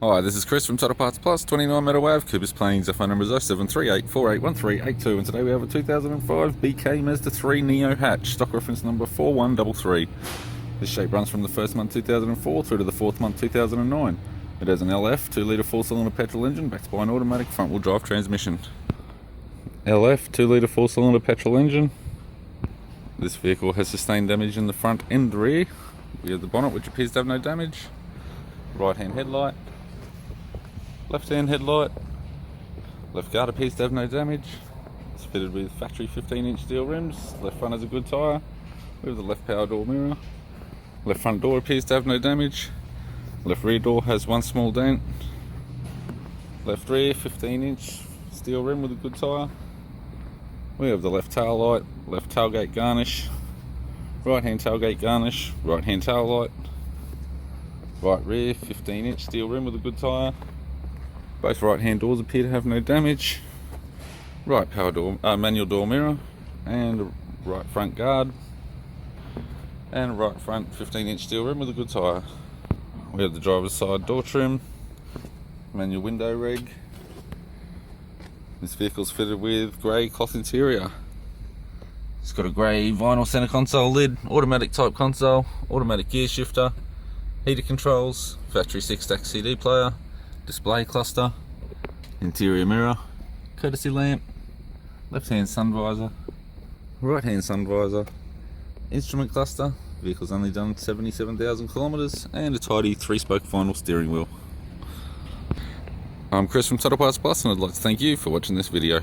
Hi, this is Chris from Total Parts Plus, 29 Meadow Ave, Coopers Plains. Our phone number is 0738481382, and today we have a 2005 BK Mazda 3 Neo hatch, stock reference number 4133. This shape runs from the first month 2004 through to the fourth month 2009. It has an LF 2-litre 4-cylinder petrol engine backed by an automatic front-wheel drive transmission. LF 2-litre 4-cylinder petrol engine. This vehicle has sustained damage in the front and rear. We have the bonnet, which appears to have no damage. Right-hand headlight. Left-hand headlight. Left guard appears to have no damage. It's fitted with factory 15-inch steel rims. Left front has a good tyre. We have the left power door mirror. Left front door appears to have no damage. Left rear door has one small dent. Left rear 15-inch steel rim with a good tyre. We have the left tail light, left tailgate garnish, right hand tailgate garnish, right hand tail light, right rear 15-inch steel rim with a good tyre. Both right hand doors appear to have no damage. Right power door, manual door mirror, and right front guard, and right front 15-inch steel rim with a good tyre. We have the driver's side door trim, manual window reg. This vehicle's fitted with grey cloth interior. It's got a grey vinyl centre console lid, automatic type console, automatic gear shifter, heater controls, factory 6-stack CD player, display cluster, interior mirror, courtesy lamp, left hand sun visor, right hand sun visor, instrument cluster. Vehicle's only done 77,000 kilometres, and a tidy 3-spoke vinyl steering wheel. I'm Chris from Total Parts Plus, and I'd like to thank you for watching this video.